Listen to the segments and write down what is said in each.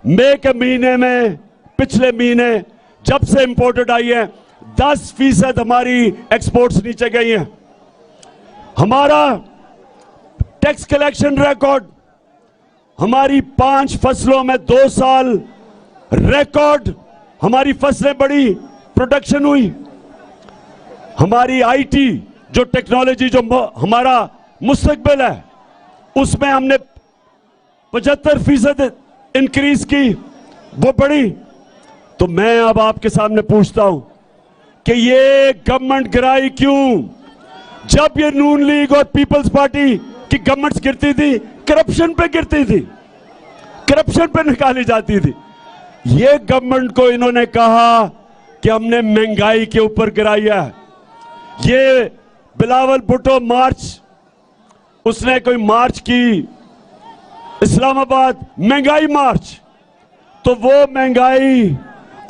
मई के महीने में, पिछले महीने जब से इंपोर्टेड आई है, 10% हमारी एक्सपोर्ट्स नीचे गई हैं। हमारा टैक्स कलेक्शन रिकॉर्ड, हमारी 5 फसलों में 2 साल रिकॉर्ड हमारी फसलें बढ़ी, प्रोडक्शन हुई। हमारी आईटी जो टेक्नोलॉजी, जो हमारा मुस्तकबिल है, उसमें हमने 75% इंक्रीज की, वो बढ़ी। तो मैं अब आपके सामने पूछता हूं कि ये गवर्नमेंट गिराई क्यों? जब ये नून लीग और पीपल्स पार्टी की गवर्नमेंट्स गिरती थी, करप्शन पे गिरती थी, करप्शन पे निकाली जाती थी। ये गवर्नमेंट को इन्होंने कहा कि हमने महंगाई के ऊपर गिराई है। ये बिलावल भुट्टो मार्च, उसने कोई मार्च की इस्लामाबाद, महंगाई मार्च, तो वो महंगाई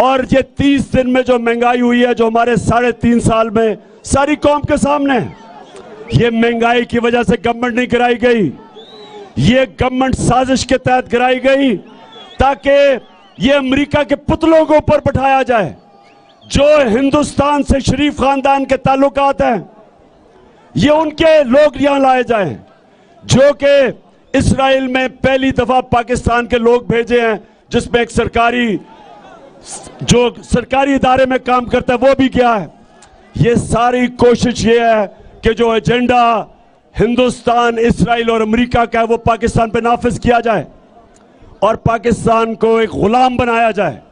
और ये 30 दिन में जो महंगाई हुई है, जो हमारे 3.5 साल में सारी कौम के सामने, ये महंगाई की वजह से गवर्नमेंट नहीं गिराई गई, ये गवर्नमेंट साजिश के तहत गिराई गई ताकि ये अमेरिका के पुतलों के ऊपर बैठाया जाए। जो हिंदुस्तान से शरीफ खानदान के ताल्लुकात हैं, ये उनके लोग यहां लाए जाएं, जो कि इस्राइल में पहली दफा पाकिस्तान के लोग भेजे हैं, जिसमें एक सरकारी इदारे में काम करता है वो भी गया है। ये सारी कोशिश ये है कि जो एजेंडा हिंदुस्तान, इस्राइल और अमेरिका का है, वो पाकिस्तान पे नाफिज किया जाए और पाकिस्तान को एक गुलाम बनाया जाए।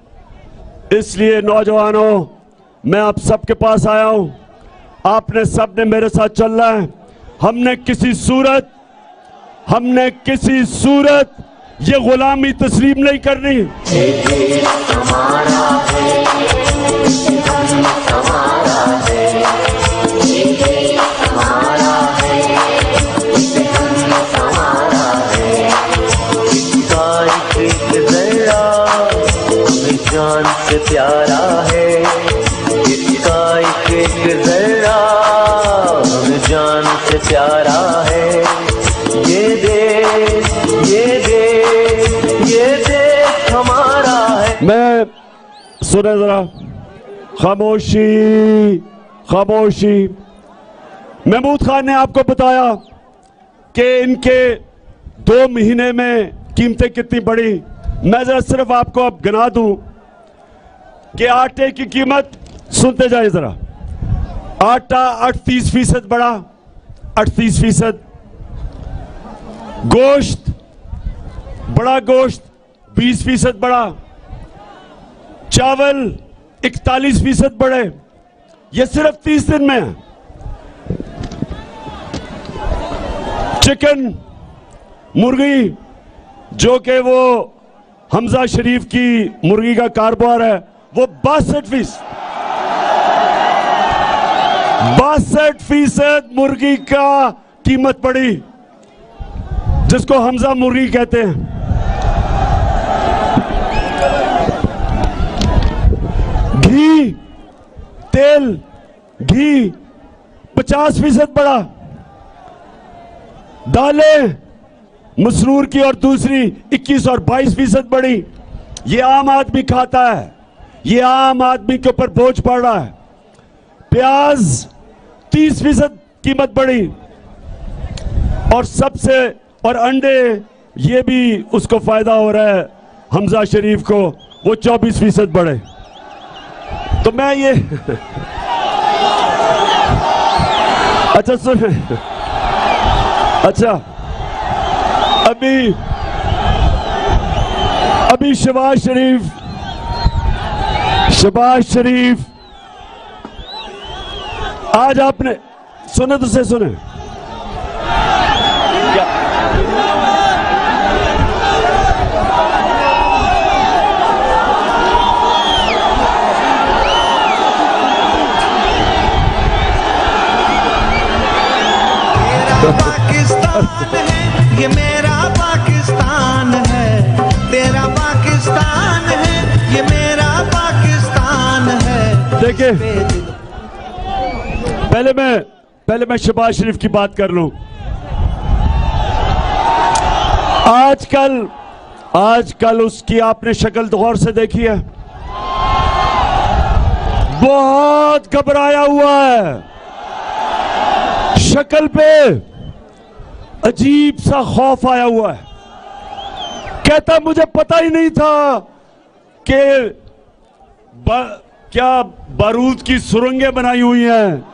इसलिए नौजवानों, मैं आप सबके पास आया हूं, आपने सबने मेरे साथ चलना है। हमने किसी सूरत ये गुलामी तस्लीम नहीं करनी। जान से प्यारा है, इसका एक जरा हमें जान से प्यारा है। ये देश हमारा है। मैं सुने जरा, खामोशी। महमूद खान ने आपको बताया कि इनके 2 महीने में कीमतें कितनी बढ़ी। मैं जरा सिर्फ आपको अब गिना दूं कि आटे की कीमत, सुनते जाए जरा, आटा 38% बढ़ा, 38%। गोश्त, बड़ा गोश्त 20% बढ़ा, चावल 41% बढ़े। ये सिर्फ 30 दिन में है। चिकन, मुर्गी, जो कि वो हमजा शरीफ की मुर्गी का कारोबार है, वो 62% मुर्गी का कीमत बढ़ी, जिसको हमजा मुर्गी कहते हैं। घी 50% बढ़ा। दालें, मसरूर की और दूसरी 21 और 22% बढ़ी। ये आम आदमी खाता है, ये आम आदमी के ऊपर बोझ पड़ रहा है। प्याज 30% कीमत बढ़ी, और अंडे, ये भी उसको फायदा हो रहा है हमजा शरीफ को, वो 24% बढ़े। तो मैं ये अच्छा सुने, अच्छा अभी शहबाज शरीफ आज आपने सुने तो से सुने, पाकिस्तान है ये, मेरा पाकिस्तान है, तेरा पाकिस्तान है ये, मेरा पाकिस्तान है। देखिए, पहले मैं शहबाज शरीफ की बात कर लूं। आजकल उसकी आपने शक्ल गौर से देखी है, बहुत घबराया हुआ है, शक्ल पे अजीब सा खौफ आया हुआ है। कहता मुझे पता ही नहीं था कि क्या बारूद की सुरंगें बनाई हुई हैं।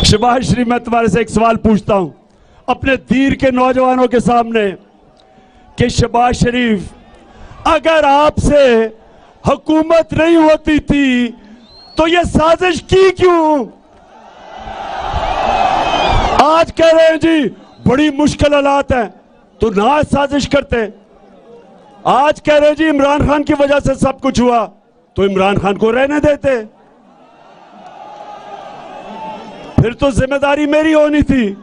शहबाज शरीफ, मैं तुम्हारे से एक सवाल पूछता हूं अपने दीर के नौजवानों के सामने कि शहबाज शरीफ, अगर आपसे हुकूमत नहीं होती थी तो ये साजिश की क्यों? आज कह रहे हैं जी बड़ी मुश्किल हालात है तो ना साजिश करते। आज कह रहे हैं जी इमरान खान की वजह से सब कुछ हुआ तो इमरान खान को रहने देते। फिर तो जिम्मेदारी मेरी होनी थी।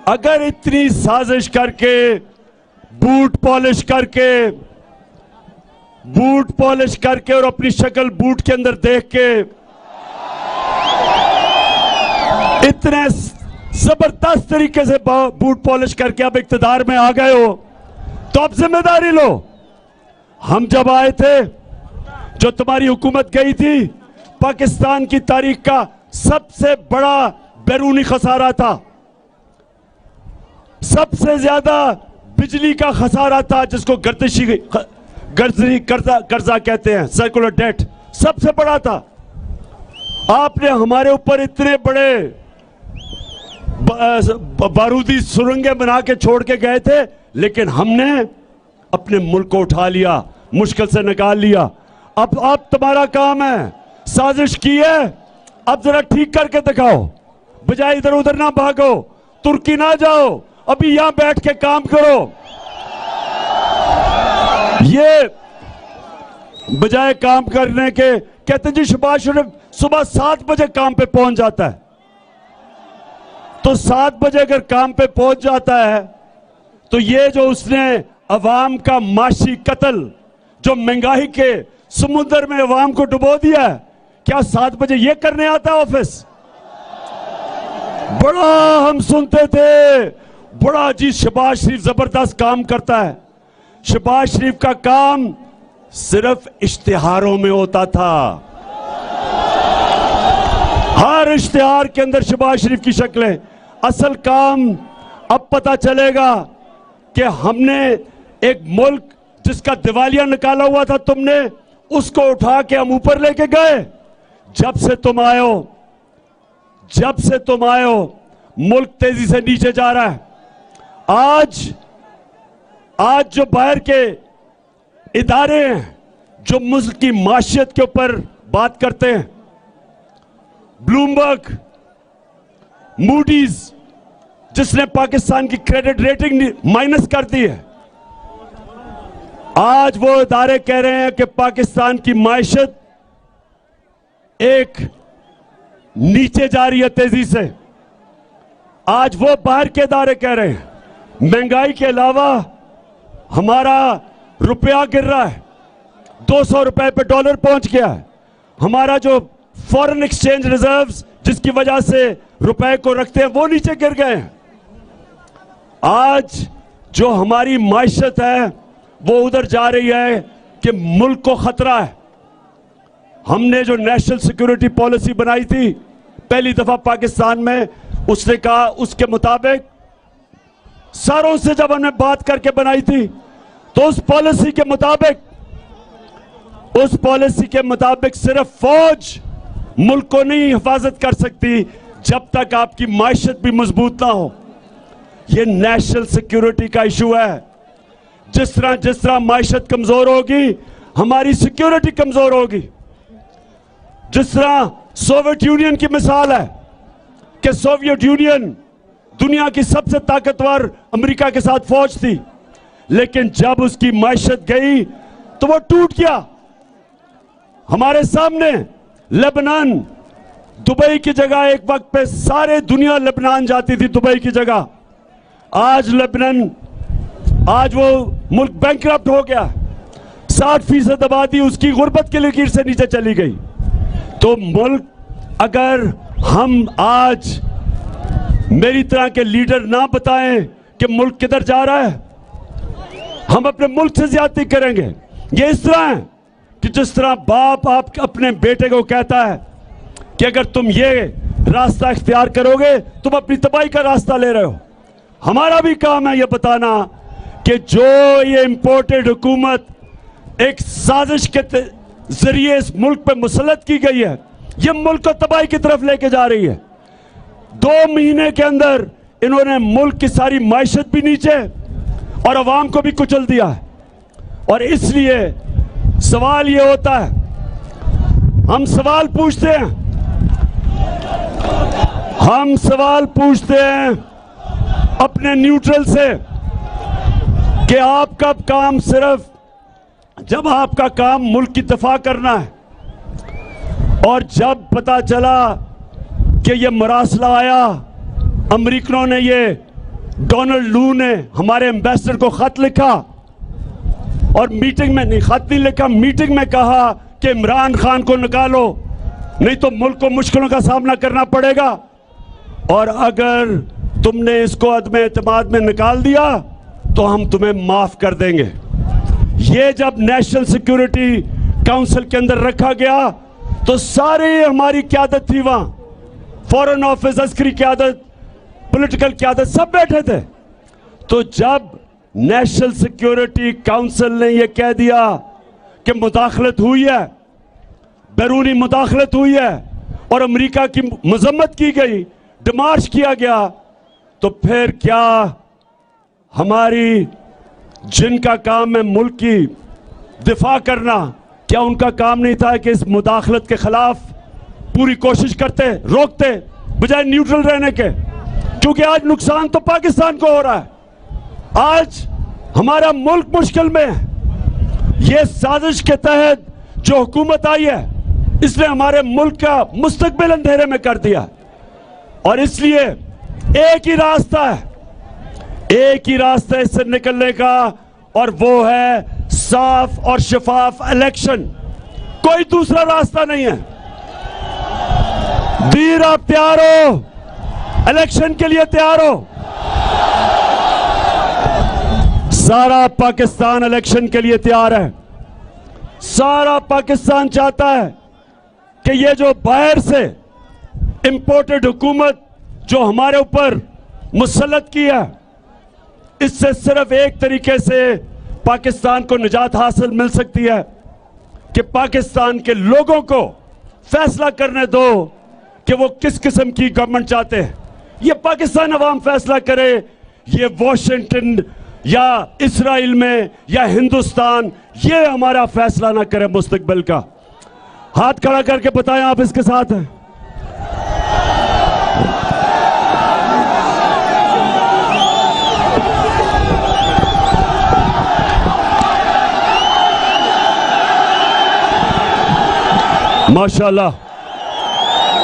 अगर इतनी साजिश करके बूट पॉलिश करके और अपनी शक्ल बूट के अंदर देख के इतने जबरदस्त तरीके से बूट पॉलिश करके अब इक्तदार में आ गए हो तो अब जिम्मेदारी लो। हम जब आए थे, जो तुम्हारी हुकूमत गई थी, पाकिस्तान की तारीख का सबसे बड़ा बैरूनी खसारा था, सबसे ज्यादा बिजली का खसारा था, जिसको गर्जी कर्जा कहते हैं, सर्कुलर डेट, सबसे बड़ा था। आपने हमारे ऊपर इतने बड़े बारूदी सुरंगें बना के छोड़ के गए थे, लेकिन हमने अपने मुल्क को उठा लिया, मुश्किल से निकाल लिया। अब तुम्हारा काम है, साजिश की है, अब जरा ठीक करके दिखाओ, बजाय इधर उधर ना भागो, तुर्की ना जाओ, अभी यहां बैठ के काम करो। ये बजाय काम करने के कहते जी शहबाज शरीफ सुबह 7 बजे काम पे पहुंच जाता है, तो 7 बजे अगर काम पे पहुंच जाता है तो ये जो उसने अवाम का माशी कत्ल, जो महंगाई के समुद्र में अवाम को डुबो दिया है, क्या 7 बजे ये करने आता है ऑफिस? बड़ा हम सुनते थे, बड़ा जी शहबाज शरीफ जबरदस्त काम करता है। शहबाज शरीफ का काम सिर्फ इश्तिहारों में होता था, हर इश्तिहार के अंदर शहबाज शरीफ की शक्लें। असल काम अब पता चलेगा कि हमने एक मुल्क जिसका दिवालिया निकाला हुआ था तुमने, उसको उठा के हम ऊपर लेके गए। जब से तुम आए हो मुल्क तेजी से नीचे जा रहा है। आज जो बाहर के इदारे हैं जो मुल्क की माशियत के ऊपर बात करते हैं, ब्लूमबर्ग, मूडीज, जिसने पाकिस्तान की क्रेडिट रेटिंग माइनस कर दी है, आज वो इदारे कह रहे हैं कि पाकिस्तान की माशियत एक नीचे जा रही है तेजी से। आज वो बाहर के इदारे कह रहे हैं महंगाई के अलावा हमारा रुपया गिर रहा है, 200 रुपए पे डॉलर पहुंच गया है। हमारा जो फॉरेन एक्सचेंज रिजर्व्स जिसकी वजह से रुपए को रखते हैं वो नीचे गिर गए हैं। आज जो हमारी माशियत है वो उधर जा रही है कि मुल्क को खतरा है। हमने जो नेशनल सिक्योरिटी पॉलिसी बनाई थी पहली दफा पाकिस्तान में, उसने कहा, उसके मुताबिक सारों से जब हमने बात करके बनाई थी तो उस पॉलिसी के मुताबिक सिर्फ फौज मुल्क को नहीं हिफाजत कर सकती जब तक आपकी माशियत भी मजबूत ना हो। यह नेशनल सिक्योरिटी का इशू है। जिस तरह माशियत कमजोर होगी, हमारी सिक्योरिटी कमजोर होगी। जिस तरह सोवियत यूनियन की मिसाल है कि सोवियत यूनियन दुनिया की सबसे ताकतवर अमेरिका के साथ फौज थी, लेकिन जब उसकी माशियत गई तो वो टूट गया। हमारे सामने लेबनान, दुबई की जगह एक वक्त पे सारे दुनिया लेबनान जाती थी, दुबई की जगह। आज वो मुल्क बैंकरप्ट हो गया, 60% आबादी उसकी गुर्बत की लकीर से नीचे चली गई। तो मुल्क, अगर हम आज मेरी तरह के लीडर ना बताएं कि मुल्क किधर जा रहा है, हम अपने मुल्क से ज्यादती करेंगे। ये इस तरह है कि जिस तरह बाप आप अपने बेटे को कहता है कि अगर तुम ये रास्ता इख्तियार करोगे तुम अपनी तबाही का रास्ता ले रहे हो। हमारा भी काम है ये बताना कि जो ये इंपोर्टेड हुकूमत एक साजिश के जरिए इस मुल्क पे मुसल्लत की गई है, ये मुल्क को तबाही की तरफ लेके जा रही है। 2 महीने के अंदर इन्होंने मुल्क की सारी माइशत भी नीचे और अवाम को भी कुचल दिया है। और इसलिए सवाल ये होता है, हम सवाल पूछते हैं अपने न्यूट्रल से कि आपका काम सिर्फ जब आपका काम मुल्क की दफा करना है और जब पता चला कि ये मरासला आया, अमरीकनों ने ये डोनाल्ड लू ने हमारे एम्बेसडर को खत लिखा और मीटिंग में नहीं, खत नहीं लिखा, मीटिंग में कहा कि इमरान खान को निकालो नहीं तो मुल्क को मुश्किलों का सामना करना पड़ेगा। और अगर तुमने इसको अदम एतमाद में निकाल दिया तो हम तुम्हें माफ कर देंगे। ये जब नेशनल सिक्योरिटी काउंसिल के अंदर रखा गया तो सारी हमारी क्यादत थी वहां, फॉरेन ऑफिस, अस्करी क्यादत, पॉलिटिकल क्यादत, सब बैठे थे। तो जब नेशनल सिक्योरिटी काउंसिल ने यह कह दिया कि मुदाखलत हुई है, बैरूनी मुदाखलत हुई है और अमेरिका की मजम्मत की गई, डिमार्च किया गया, तो फिर क्या हमारी जिनका काम है मुल्क की दिफा करना, क्या उनका काम नहीं था कि इस मुदाखलत के खिलाफ पूरी कोशिश करते, रोकते, बजाय न्यूट्रल रहने के? क्योंकि आज नुकसान तो पाकिस्तान को हो रहा है, आज हमारा मुल्क मुश्किल में है। ये साजिश के तहत जो हुकूमत आई है इसने हमारे मुल्क का मुस्तकबिल अंधेरे में कर दिया। और इसलिए एक ही रास्ता है, एक ही रास्ता इससे निकलने का, और वो है साफ और शफाफ इलेक्शन। कोई दूसरा रास्ता नहीं है। दीर, आप तैयार हो? इलेक्शन के लिए तैयार हो? सारा पाकिस्तान इलेक्शन के लिए तैयार है। सारा पाकिस्तान चाहता है कि ये जो बाहर से इंपोर्टेड हुकूमत जो हमारे ऊपर मुसल्लत की है, इससे सिर्फ एक तरीके से पाकिस्तान को निजात हासिल मिल सकती है कि पाकिस्तान के लोगों को फैसला करने दो कि वो किस किस्म की गवर्नमेंट चाहते हैं। ये पाकिस्तान अवाम फैसला करे, ये वॉशिंगटन या इस्राइल में या हिंदुस्तान ये हमारा फैसला ना करे मुस्तकबिल का। हाथ खड़ा करके बताएं आप इसके साथ हैं। माशाल्लाह,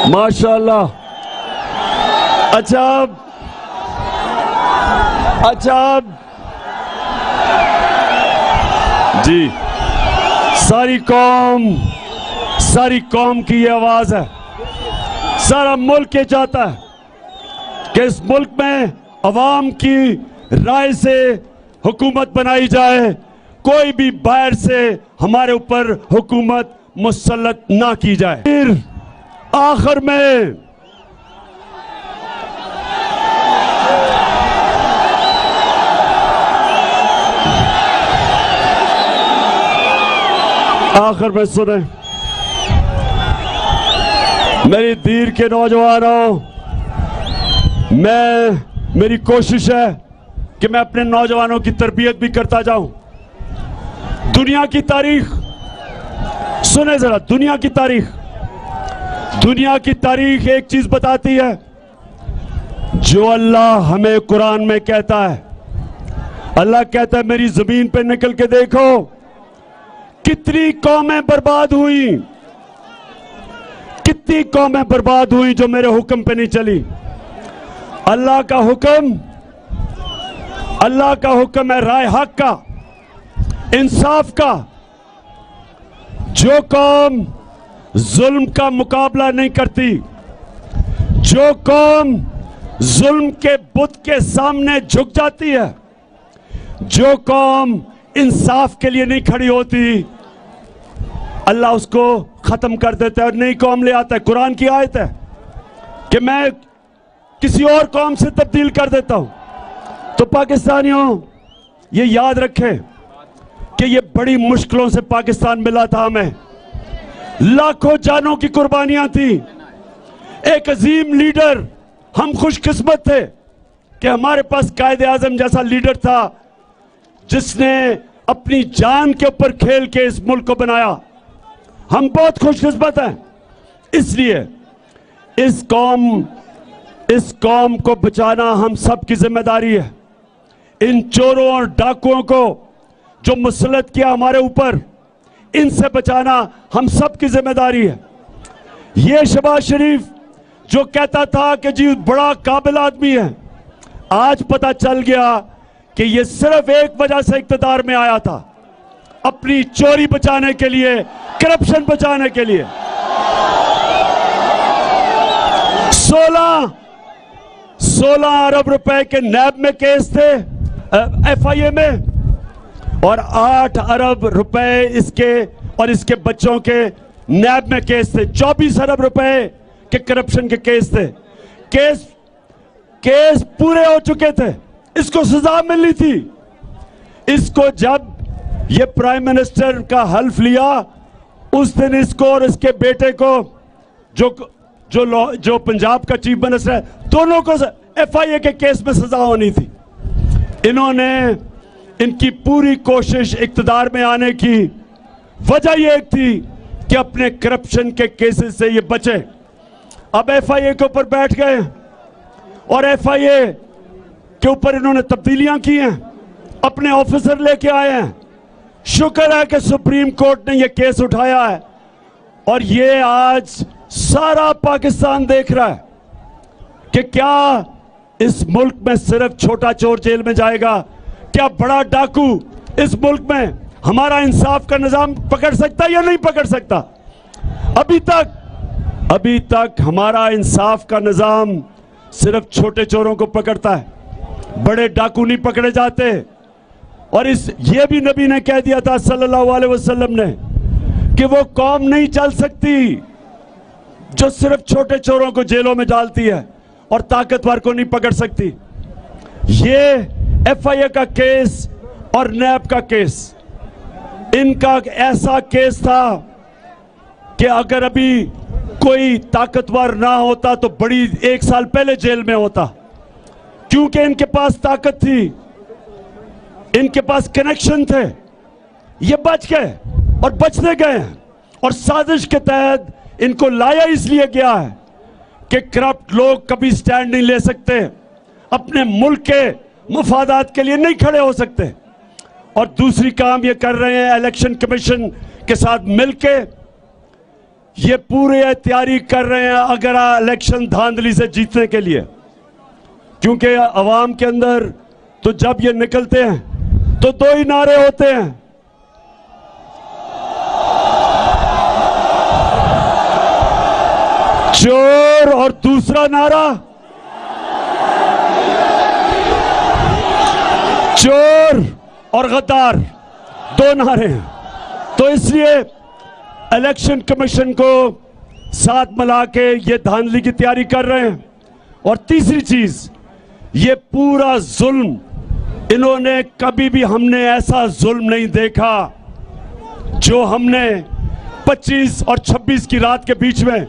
माशाल्लाह। अच्छा जी, सारी कौम की ये आवाज है, सारा मुल्क ये चाहता है कि इस मुल्क में अवाम की राय से हुकूमत बनाई जाए, कोई भी बाहर से हमारे ऊपर हुकूमत मुसल्लत ना की जाए। फिर आखिर में सुने, मेरी दीर के नौजवानों, मेरी कोशिश है कि मैं अपने नौजवानों की तरबियत भी करता जाऊं। दुनिया की तारीख सुने जरा, दुनिया की तारीख एक चीज बताती है, जो अल्लाह हमें कुरान में कहता है। अल्लाह कहता है मेरी जमीन पे निकल के देखो कितनी कौमें बर्बाद हुई, कितनी कौमें बर्बाद हुई जो मेरे हुक्म पे नहीं चली। अल्लाह का हुक्म है राय हक का, इंसाफ का। जो कौम जुल्म का मुकाबला नहीं करती, जो कौम जुल्म के बुत के सामने झुक जाती है, जो कौम इंसाफ के लिए नहीं खड़ी होती, अल्लाह उसको खत्म कर देता है और नई कौम ले आता है। कुरान की आयत है कि मैं किसी और कौम से तब्दील कर देता हूं। तो पाकिस्तानियों, ये याद रखें कि ये बड़ी मुश्किलों से पाकिस्तान मिला था हमें, लाखों जानों की कुर्बानियां थी, एक अजीम लीडर। हम खुशकिस्मत थे कि हमारे पास कायदे आजम जैसा लीडर था जिसने अपनी जान के ऊपर खेल के इस मुल्क को बनाया। हम बहुत खुशकिस्मत हैं। इसलिए इस कौम को बचाना हम सब की जिम्मेदारी है। इन चोरों और डाकुओं को जो मुसल्लत किया हमारे ऊपर, इनसे बचाना हम सब की जिम्मेदारी है। ये शहबाज शरीफ जो कहता था कि जी बड़ा काबिल आदमी है, आज पता चल गया कि ये सिर्फ एक वजह से इख्तिदार में आया था, अपनी चोरी बचाने के लिए, करप्शन बचाने के लिए। 16 अरब रुपए के नैब में केस थे, एफआईए में, और 8 अरब रुपए इसके और इसके बच्चों के नैब में केस थे। 24 अरब रुपए के करप्शन के केस थे। केस पूरे हो चुके थे, इसको सजा मिलनी थी। इसको जब ये प्राइम मिनिस्टर का हल्फ लिया, उस दिन इसको और इसके बेटे को, जो पंजाब का चीफ मिनिस्टर है, दोनों को एफआईए के केस में सजा होनी थी। इनकी पूरी कोशिश इख्तिदार में आने की वजह यह थी कि अपने करप्शन के केसेस से ये बचे। अब एफआईए के ऊपर बैठ गए और एफआईए के ऊपर इन्होंने तब्दीलियां की हैं, अपने ऑफिसर लेके आए हैं। शुक्र है कि सुप्रीम कोर्ट ने यह केस उठाया है और ये आज सारा पाकिस्तान देख रहा है कि क्या इस मुल्क में सिर्फ छोटा चोर जेल में जाएगा, क्या बड़ा डाकू इस मुल्क में हमारा इंसाफ का निजाम पकड़ सकता है या नहीं पकड़ सकता। अभी तक हमारा इंसाफ का निजाम सिर्फ छोटे चोरों को पकड़ता है, बड़े डाकू नहीं पकड़े जाते। और ये भी नबी ने कह दिया था सल्लल्लाहु अलैहि वसल्लम ने कि वो कौम नहीं चल सकती जो सिर्फ छोटे चोरों को जेलों में डालती है और ताकतवर को नहीं पकड़ सकती। ये एफआईए का केस और नैब का केस, इनका ऐसा केस था कि अगर अभी कोई ताकतवर ना होता तो बड़ी 1 साल पहले जेल में होता, क्योंकि इनके पास ताकत थी, इनके पास कनेक्शन थे। ये बच गए और बचने गए हैं और साजिश के तहत इनको लाया इसलिए गया है कि करप्ट लोग कभी स्टैंड नहीं ले सकते, अपने मुल्क के मुफादात के लिए नहीं खड़े हो सकते। और दूसरी काम ये कर रहे हैं, इलेक्शन कमीशन के साथ मिलके ये पूरे तैयारी कर रहे हैं अगर इलेक्शन धांधली से जीतने के लिए, क्योंकि अवाम के अंदर तो जब ये निकलते हैं तो 2 ही नारे होते हैं, चोर और दूसरा नारा चोर और गद्दार, 2 नारे हैं। तो इसलिए इलेक्शन कमीशन को साथ मिला के ये धांधली की तैयारी कर रहे हैं। और तीसरी चीज, ये पूरा जुल्म, इन्होंने कभी भी, हमने ऐसा जुल्म नहीं देखा जो हमने 25 और 26 की रात के बीच में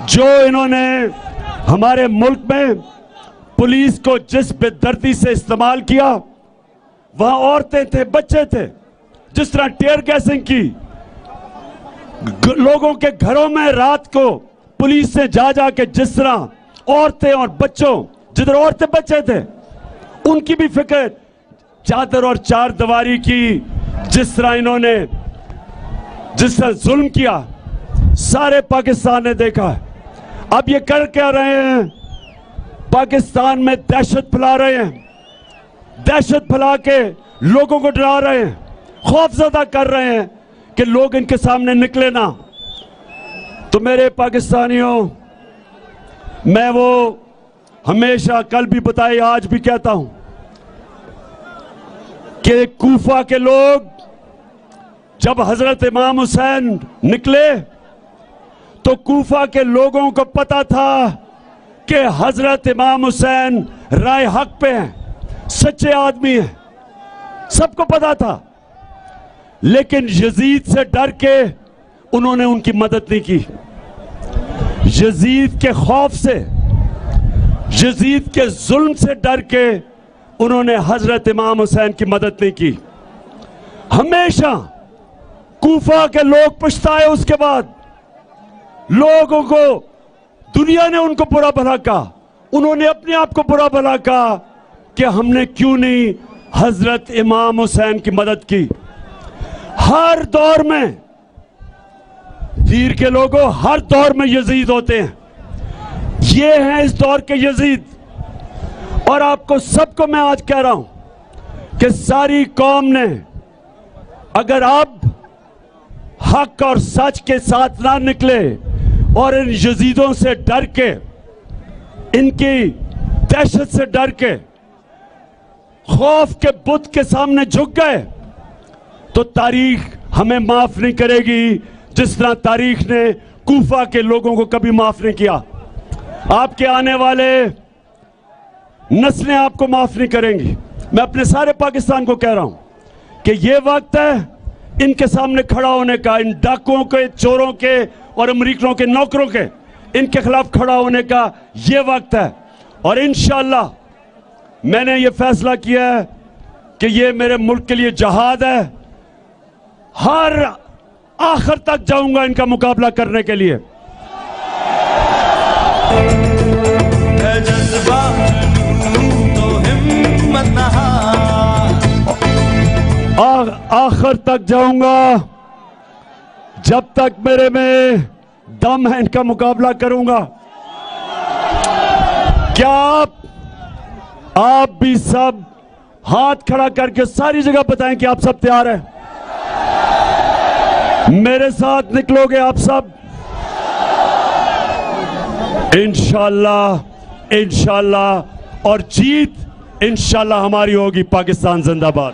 जो इन्होंने हमारे मुल्क में पुलिस को जिस बेदर्दी से इस्तेमाल किया, वहां औरतें थे, बच्चे थे, जिस तरह टीयर गैसिंग की, लोगों के घरों में रात को पुलिस से जा के जिस तरह औरतें और बच्चों, जिधर औरतें बच्चे थे उनकी भी फिक्र, चादर और 4 दीवारी की जिस तरह इन्होंने जिस तरह जुल्म किया, सारे पाकिस्तान ने देखा है। अब ये कर क्या रहे हैं, पाकिस्तान में दहशत फैला रहे हैं, दहशत फैला के लोगों को डरा रहे हैं, खौफजदा कर रहे हैं कि लोग इनके सामने निकले ना। तो मेरे पाकिस्तानियों, मैं वो हमेशा, कल भी बताई, आज भी कहता हूं, कि कूफा के लोग जब हजरत इमाम हुसैन निकले तो कूफा के लोगों को पता था कि हजरत इमाम हुसैन राय हक पे हैं, सच्चे आदमी हैं, सबको पता था। लेकिन यजीद से डर के उन्होंने उनकी मदद नहीं की। यजीद के खौफ से, यजीद के जुल्म से डर के उन्होंने हजरत इमाम हुसैन की मदद नहीं की। हमेशा कूफा के लोग पछताए, उसके बाद लोगों को, दुनिया ने उनको बुरा भला कहा, उन्होंने अपने आप को बुरा भला कहा कि हमने क्यों नहीं हजरत इमाम हुसैन की मदद की। हर दौर में वीर के लोगों, हर दौर में यजीद होते हैं। ये हैं इस दौर के यजीद। और आपको सबको मैं आज कह रहा हूं कि सारी कौम ने अगर अब हक और सच के साथ ना निकले और इन यजीदों से डर के, इनकी दहशत से डर के, खौफ के बुत के सामने झुक गए, तो तारीख हमें माफ नहीं करेगी, जिस तरह तारीख ने कूफा के लोगों को कभी माफ नहीं किया। आपके आने वाले नस्लें आपको माफ नहीं करेंगी। मैं अपने सारे पाकिस्तान को कह रहा हूं कि यह वक्त है इनके सामने खड़ा होने का, इन डाकुओं के, चोरों के और अमरीकियों के नौकरों के, इनके खिलाफ खड़ा होने का यह वक्त है। और इंशाअल्लाह मैंने ये फैसला किया है कि ये मेरे मुल्क के लिए जहाद है। हर आखिर तक जाऊंगा इनका मुकाबला करने के लिए। जज्बा तो हिम्मत न हार, आखिर तक जाऊंगा, जब तक मेरे में दम है इनका मुकाबला करूंगा। क्या आप भी सब हाथ खड़ा करके सारी जगह बताएं कि आप सब तैयार हैं? मेरे साथ निकलोगे आप सब? इंशाअल्लाह, इंशाअल्लाह, और जीत इंशाअल्लाह हमारी होगी। पाकिस्तान जिंदाबाद।